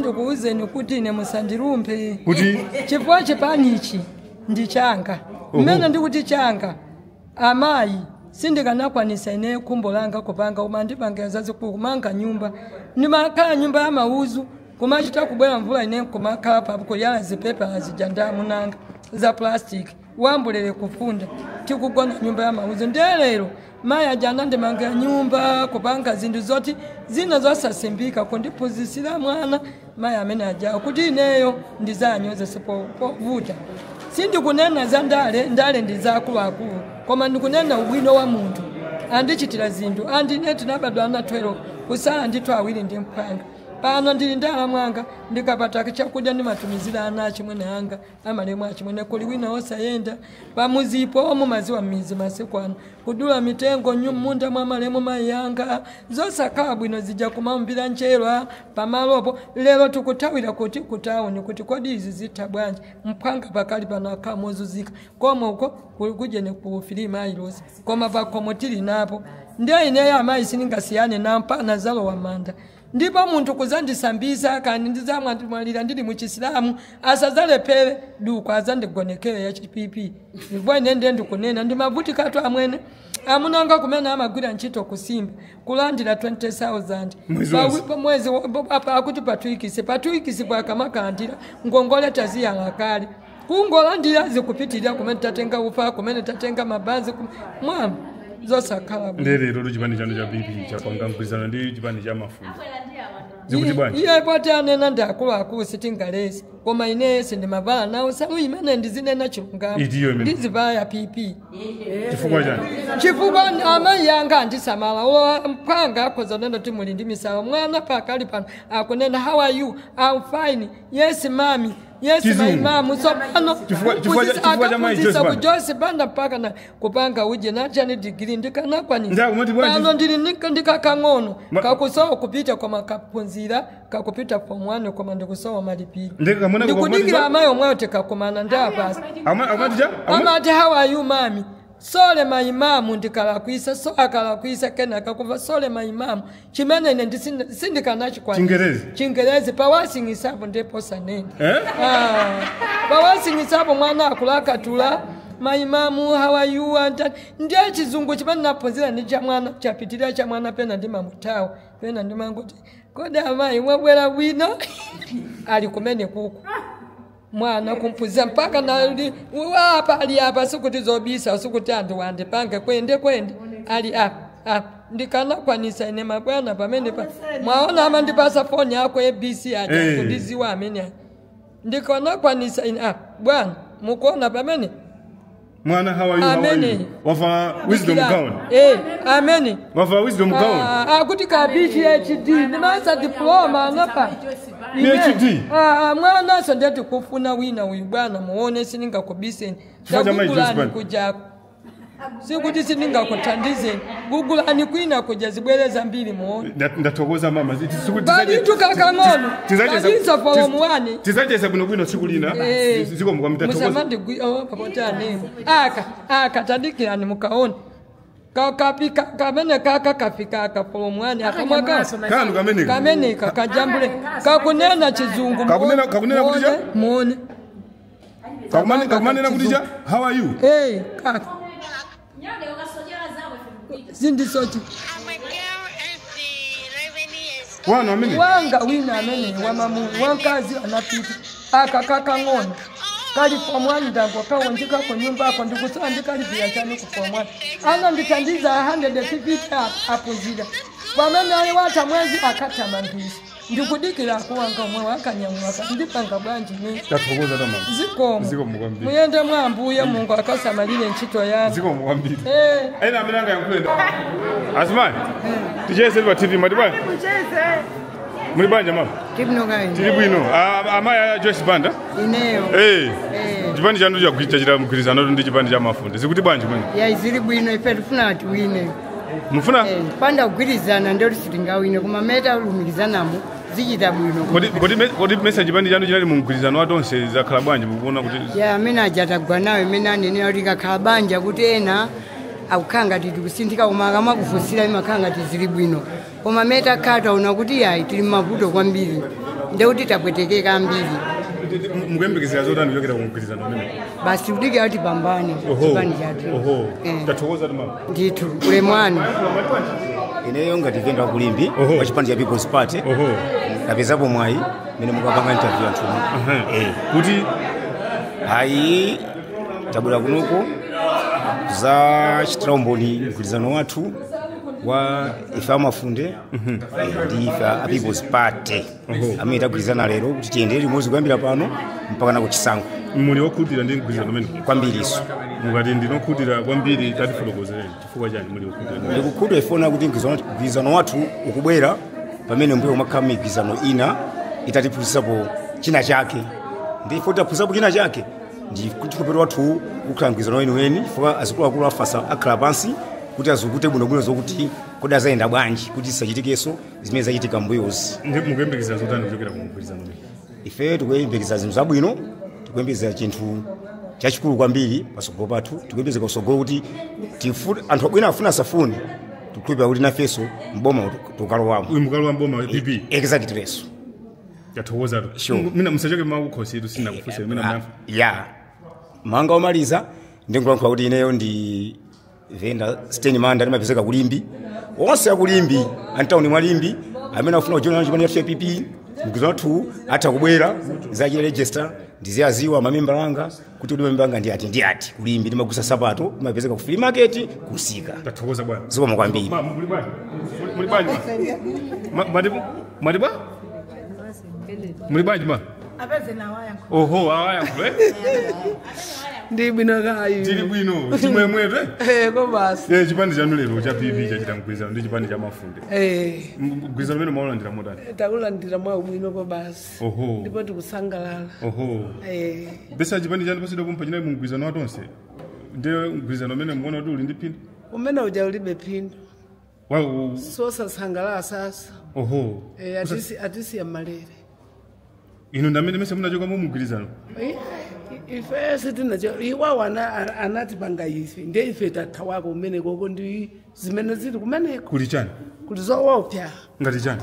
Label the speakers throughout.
Speaker 1: ndikuuzeni kuti ine musandirumpe kuti chifukwa chipanichi ndi changa mmene ndikuti changa amayi sindikanakwanisa ine khumbo langa kupanga koma ndipanga zazikulu kumanga nyumba ndimakhala nyumba ya mauzu kumachita kubwera mvula ine kumakhala papo kuyala zipepa zijandamu nanga za plastic wambulere kufunda tikugona nyumba ya mauzu ndelero mayi ajana ndimanga nyumba kupanga zinthu zoti zina zosasimbika kundipuzisira mwana mayi amene ajawo kuti ineyo ndizanyozese povuta sindikunena za ndale ndizakuluakulu koma ndikunena ubwino wa munthu andichitira zinthu andine tinabadwa ana 12 kusala ndithu awiri ndi mphanga pano ndili ndala mwanga ndikapata chakudya ndimatumizira ana achimwene anga amalemu achimwene kuli wina osayenda pamuzipo mumaziwa mizi masiku ano kudula mitengo munda mwa malemu mayi anga zosakhala bwino zija kumambira ncherwa pamalopo lero tikutawira kuti kutawuni kuti kodi izi zitha bwanji mphanga pakali pano akamozuzika koma uko kujene ku filima ayilosi koma pakomo tili napo ndiyo ineyo amayi siningasiyane nampana zalo wa manda ndipo munthu kuzandisambisa kandi ndizamwalira ndili mu Chisilamu asazalepere duko azandigonekere ya chipipi ndipo ine ndikunena ndimavutika amwene amunanga kumene amagwira ntchito kusimba kulandira 20,000 mwezi akuti patwikisi bwakamakalandira ngongole taziyala kale kungolandira zikupitirira kumene tatenga ufa kumene tatenga mabanzi mwama zosakhala
Speaker 2: lero chipani chanu cha BP chapanga mgwirizano ndi chipani cha mafundo zikuti bwanji
Speaker 1: iye poti anena ndi akuluakulu sitingalezi koma ine sindimavala nawo salu imene ndizinena chilungamo ndizivala ya PP
Speaker 2: chifukwa chani
Speaker 1: chifukwa amayi anga andisamala mphanga akhoza nenda kuti muli ndi misawo mwana pakali pano akunena how are you I'm fine yes mami yes my mom so pano
Speaker 2: chifukwa cha mayi
Speaker 1: Joyce Banda mpaka na kupanga uje na chani degree ndikanakwanisa pano ndikakang'ono kakusowa kupita kwa makapunzira kakupita form 1 koma ndikusowa malipiro ndikudikira amayi omwe tekakomana ndapasa amati how are you mami sole maimamu ndikalakwisa so akalakwisa kena kakuva sole maimamu chimene ine sindikanachikwani chingerezi pawasingisapo ndipo sanene pawasingisapo mwana akulakatula maimamu how are you ndiye chizungu chimene naphunzira ndi cha mwana chapitirira cha mwana pena ndimamutawo pena ndimangoti kodi amayi mwabwera bwino ali kumene kuku mwana kumpuzia mpaka na wapa ali hapa sikuti zobisa sikuti andu wande pange kwende ali hapa ndikana kwanisa ine mabwana pamene pa mwaona ama ndipasa phone yako ABC aja kudiziwa amene ndikana kwanisa ine bwana mukuona pamene
Speaker 2: mwana how are you
Speaker 1: amene
Speaker 2: wafa wisdom gown
Speaker 1: amene
Speaker 2: wafa wisdom gown
Speaker 1: akuti ka PhD ndimasa diploma napa
Speaker 2: PhD
Speaker 1: mwana so ndati kufuna wina uyu bwana muone sininga kubiseni Google kujako sikuti sininga kutandizeni Google ani kwina kuja zibwereza mbili muone
Speaker 2: ndatokoza mama
Speaker 1: bali tukakang'ono tizaje form 1
Speaker 2: tizaje bwino siku lina ziko mkwamita tokoza
Speaker 1: musamandi papota nemo tandikirani mukaone kakapika kamene kafika akapolomwani akamwaka
Speaker 2: kanu
Speaker 1: kamene kakajambule kakunena chizungu
Speaker 2: kakunena kutija
Speaker 1: muone
Speaker 2: kakunena kutija how are you
Speaker 1: kaka nyande wakasojera zawe zindisochi
Speaker 2: wana amene
Speaker 1: wanga wina amene wamamu wankazi anapita akakaka ng'ono kali form 1 ndango kawonjika ku nyumba ako ndikutsala ndikalipira chani ku form 1 ana nditandiza 150 apunzira pamene ali wata mwezi akatamangisa ndikudikira kuwanga omwe wakanyamwaka ndipanga bwanji ne
Speaker 2: tathokoza tamama
Speaker 1: ziko mukwambiri muyende mwambuye Mungu akasamalire ntchito yanu
Speaker 2: ziko mukwambiri aina amenanga yankulenda asmani tijese lwa TV madibani muri banja mama tiri bwino amaya Joyce Banda
Speaker 3: ineyo
Speaker 2: chipani chanu chakuchitira mgwirizano ndi chipani cha mafundo zikuti bwanji mwene
Speaker 3: ya iziri bwino ife tufuna atuwine
Speaker 2: mufuna
Speaker 3: panda kugwirizana ndio sitingawine kuma meta lumikizanamo zichita bwino
Speaker 2: kodi message chipani chanu chinali mumgwirizano watonse zakhala bwanji mukuona kuti
Speaker 3: ya amene ajatagwa nawe amene anene kuti kakhala banja kuti ena akukanga tili kusinthika koma akamagufusira imakanga tizili bwino koma meta khata una kuti yayi tili mavuto kwambiri ndekuti tapwetekeka ambiri
Speaker 2: mukuyembekezera zotani kuchokera kumgwirizano amene
Speaker 3: basi kudikira kuti pambane chipani chathu
Speaker 2: tathokoza mama
Speaker 3: ndithu ulemwani
Speaker 4: ineyo ngati venda wakulimbi wa chipani cha People's Party napezapo mwayi mene mukapanga interview anthu
Speaker 2: kuti
Speaker 4: hayi tabwera kunuko za chitaumboni mgwirizano wathu wa ife amafunde ndi ife a People's Party amene tagwirizana lero kuti tiyendere limodzi kuyambira pano mpaka na kuchisankho.
Speaker 2: muli wokhutira ndi mgwirizano amene
Speaker 4: kwambiriso
Speaker 2: mukati ndinokhutira kwambiri tatifotokozereni chifukwa chani muli wokhutira
Speaker 4: ndikukhutira ifuna kuti mgwirizano wathu ukubwera pamene mbuyo umakhala migwirizano ina itatiphunzitsapo china chake ndipo taphunzitsapo china chake ndi kuti kupero wathu ukhala mgwirizano weniweni chifukwa azikuluakulu afasa akhala pansi kuti azukute bwinobwino zokuti kodi azayenda bwanji kuti zisachitikeso zimene zachitika mbuyozi.
Speaker 2: mukuyembekezera zotani kuchokera kumgwirizano amene
Speaker 4: ife tikuyembekeza zinthu zabwino tikuyembekeza chinthu chachikulu kwambiri pasogolo pathu tikuyembekeza kusogolo kuti anthu abwino afuna safuni tikukhulupirira kuti nafenso mboma tukalowamo
Speaker 2: mukalowa mboma PP
Speaker 4: exactly
Speaker 2: yathokoza mina musachoke makukhosi itu sina kufusa mina mnafa
Speaker 4: ya manga omaliza ndikulankhula kuti ineyo ndi venda Steny Manda ndimapezeka kulimbi onse akulimbi antawuni mwalimbi amene afuna kujoina chipani cha PP mgwirizano wathu atha kubwera zachi register ndiziyaziwa mamembala anga kuti uli mamembala anga ndi ati kulimbi ndimagusa sapato ndimapezeka ku free market kusika.
Speaker 2: tathokoza bwana
Speaker 4: zikoma kwambiri
Speaker 2: muli bwanji madiba muli bwanji ma
Speaker 5: apeze nawo yangu
Speaker 2: oho ayangu
Speaker 5: ndi bwino kayi
Speaker 2: tili bwino chimwemwetwe
Speaker 5: ko basi
Speaker 2: chipani chanu lero cha PP chachita mgwirizano ndi chipani cha mafunde mgwirizano umene maulandira motani
Speaker 5: takulandira mwa bwino ko basi
Speaker 2: oho
Speaker 5: ndipo tikusangalala
Speaker 2: oho besa chipani chanu pasidwa kumpha chinayi mu mgwirizano watonse ndiye mgwirizano umene muona kuti uli ndi phindu
Speaker 5: umene uja ulibe phindu sosasangalala sasa
Speaker 2: oho
Speaker 5: atisiya malere
Speaker 2: ino ndamene mese munachoka mu mgwirizano
Speaker 5: ife sitinacho iwawo anatipanga ife ndiye ife tathawako umene koko ndi zimene zili kumeneko
Speaker 2: kuli chani
Speaker 5: kuti zoopsa
Speaker 2: ngati chani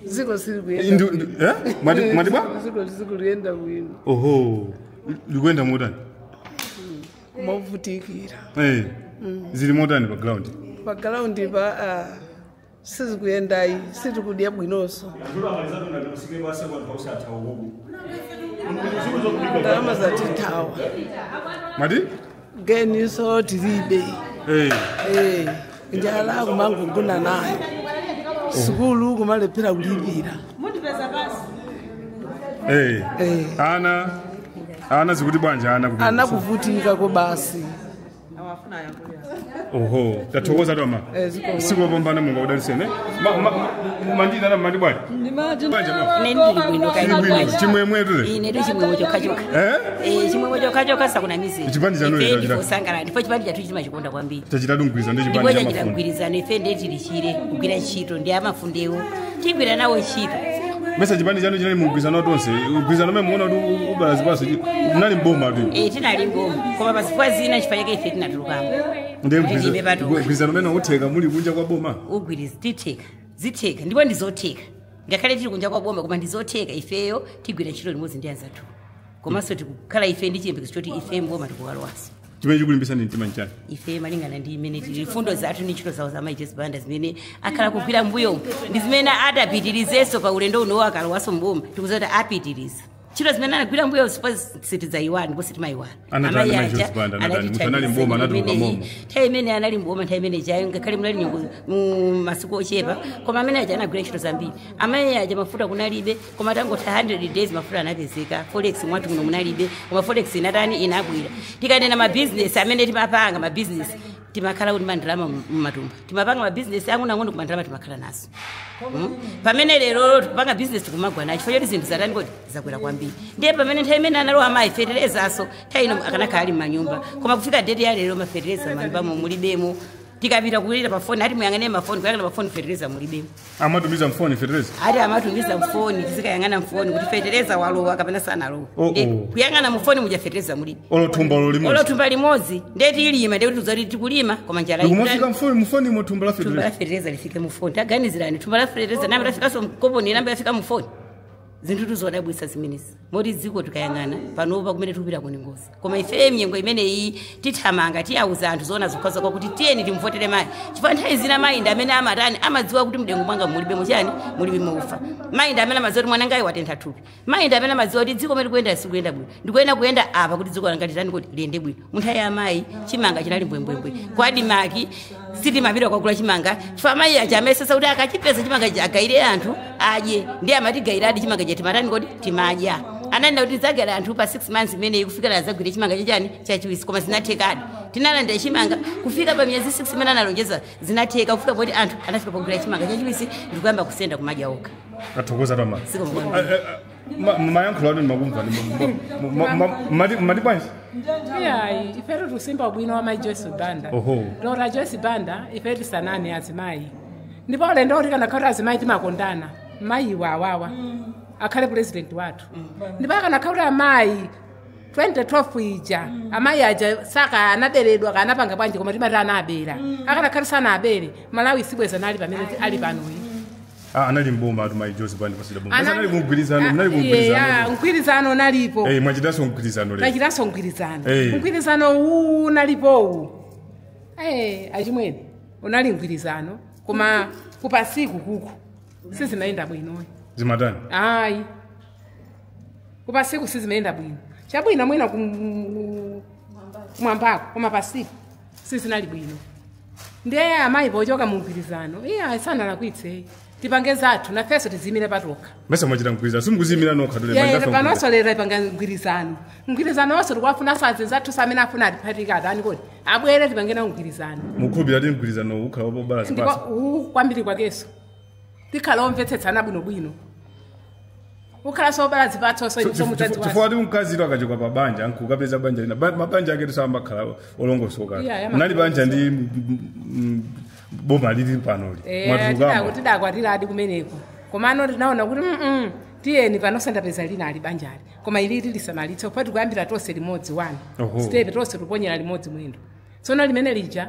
Speaker 5: ziko sili kuyenda
Speaker 2: madiba
Speaker 5: ziko liyenda bwino
Speaker 2: oho likuyenda motani
Speaker 5: movutikira
Speaker 2: zili motani pa ground
Speaker 5: sizikuyendayi sitikudya bwinonso ndalama zatithawa
Speaker 2: mati
Speaker 5: ngeniso tilibe njala kumangogona nayo sukulu kumalephera kulipira
Speaker 2: ana zikuti bwanji
Speaker 5: ana kuvutika ko basi
Speaker 2: oho tathokoza toma sikupambana mungu udalisene mandina na mandi bwana chimwemwetu
Speaker 6: ine chimwemwe chokhachoka chimwemwe chokhachoka sakunamize
Speaker 2: chipandi chanu
Speaker 6: lero kusangala ndipo chipandi chathu chimachikonda kwambiri
Speaker 2: tachita mgwirizano ndi chipandi cha mafunde
Speaker 6: mgwirizano ife ndiye tilichire kugwira ntchito ndi amafundewo tigwira nawo ntchito
Speaker 2: mesa chipandi chanu chinali mgwirizano tonse mgwirizano umene muona kuti ubalazi paso munali mboma tu
Speaker 6: tinali mboma koma pasifukwa zina chifukwa chake ife tinatulukamo
Speaker 2: mgwirizano umene utheka muli kunja kwa boma
Speaker 6: ugwiriza zitheka ndipo ndizotheka ngakhale tili kunja kwa boma koma ndizotheka ifeyo tigwira ntchito limodzi ndi anzathu komanso tikukhala ife ndi chiyembekezo choti ife mboma tikukalowanso
Speaker 2: chimene chikulimbisani mtima nchani
Speaker 6: ife malingana ndi imene tili fundo zathu ndi ntchito zawo za Mayi Banda zimene akhala kugwira mbuyo ndi zimene adapitirizenso pa ulendo unowo akalowanso mboma tikuziwa kuti apitiriza ntchito zimene anagwira mbuyo sitizayiwala ndipo sitimayiwala nthawi imene anali mboma nthawi imene jayo ngakhale munali nyengo masiku ochepa koma amene aja anagwira ntchito zambiri amene aja mafuta kunalibe koma tangotha 100 days mafuta anapezeka forex mwathu kuno munalibe koma forex inatani inabwira tikanena mabizinesi amene timapanga mabizinesi timakhala kuti mandalama mumatumba timapanga mabizinesi ang'onoang'ono ku mandalama timakhala naso pamene lero tikupanga bizinesi kumagwana chifukwa choti zinthu zatani kodi zakwera kwambiri ndiye pamene nthawi imene analowa mafeterezaso nthawi ino akanakhala ali m'manyumba koma kufika date ya lero mafetereza m'manyumbamo mulibemo tikapita kulira pafoni ati muyang'ane mafoni kuyang'ana mafoni fetereza mulibemo
Speaker 2: amatumiza mfoni fetereza
Speaker 6: ati amatumiza mfoni tizikayang'ana mfoni kuti fetereza walowa kapena sanalowa kuyang'ana mufoni mujafetereza mulibe olotumba limodzi ndeti ilima ndekuti tuzati tikulima koma njala
Speaker 2: ikumafika mfoni motumba la
Speaker 6: fetereza lifike mufoni taganizirani tumba la fetereza namba lafikaso mkoponi namba yafika mufoni zinthu tuzodabwisa zimenezi moti dziko tikayang'ana panopa kumene tikupita kuni ngozi koma ife mnyengo imeneyi tithamanga tiyauza anthu zoona zokhaza kwakuti tiyeni timvotere mayi chifukwa nthawi zina mayinda amene amatani amadziwa kuti mdengu mwanga mulibe muchani mulibe maufa mayinda amene amadziwa kuti mwanangayi watentha thupi mayinda amene amadziwa kuti dziko mene kuyenda sikuyenda bwino ndikuyenda kuyenda apa kuti dziko langa litani kuti liyende bwino munthawi ya mayi chimanga chinali mbwembwembwe kwadi maki sitimapita kwagula chimanga chifukwa mayi aja amesesa kuti akachipeza chimanga agayire anthu adye ndi amatigayiradi chimanga timatani kodi timadya ananena kuti zagera anthu pa 6 months imene ikufikira zagwire chimanga chachani chachiwisi koma zinathekadi tinalanda chimanga kufika pa miyezi 6 imene analonjeza zinatheka kufika poti anthu anafika pogwira chimanga chachiwisi ndikuyamba kusenda kumadya okha
Speaker 2: athokoza tama mayankhulo anu makumva mati bwanji
Speaker 7: iyayi ifetu tusimba bwino wa mayi Joyce Banda lora Joyce Banda ifetu sanani azimayi ndipo ulendo oti kana khauti azimayi timakondana mayi wawawa akhale president wathu ndipo kana khauti amayi 2012 ija amayi aja saka anaberedwa kanapanga bwanji koma timati anabera akana khali sana abere Malawi sibweza nali pamene ali panoyi
Speaker 2: anali mboma atu mayi Joyce Banda pasida mboma anali mugwirizano
Speaker 7: mgwirizano nalipo
Speaker 2: mwachitaso mgwirizano lero
Speaker 7: mwachitaso mgwirizano nalipo achimwene unali mgwirizano koma kupasiku kuku sizimaenda bwino
Speaker 2: zimatani
Speaker 7: ayi kupasiku sizimaenda bwino chabwino mwina kumwambako koma pasiku sizinali bwino ndiye amayi pochoka mu mgwirizano sana lakwitse tipange zathu nafeso tizimire patoka
Speaker 2: mesa mwachita mgwirizano simukuzimira nokha
Speaker 7: tole panoso lero ipanga mgwirizano wonse tikwafuna sazi zathu samene afuna atiphatika atani kodi abwere tipange nawo mgwirizano
Speaker 2: mukhulupirira ti mgwirizano ukhala wobala zipasa
Speaker 7: kwambiri kwakeso tikhala omvetsetsana bwinobwino ukhala sobala zipatso
Speaker 2: chifukwa ti mkazi akachoka pa banja nkukapeza banja lina mabanja ake tisamba khala olongosoka nali banja ndi boma lili panoli
Speaker 7: tidakwatiradi kumeneko komano tinaona kuti tiyeni panosenda peza lina ali banjali koma ilili lisamalitse kupati kuyambira tonse limodzi wani stepe tonse tuponyera limodzi mwendo tsono limene lija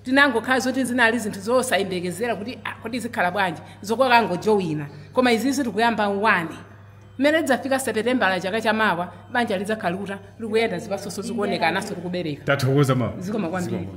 Speaker 7: tinangokhala zoti zinali zinthu zosayembekezera kuti zikhala bwanji zokwakangojoyina koma izizi tikuyamba wani mmene dzafika September chaka chamawa banja lidzakhaluta likuyenda zipasoso zikuoneka anaso tikubereka
Speaker 2: tathokoza mawa
Speaker 7: zikoma kwambiri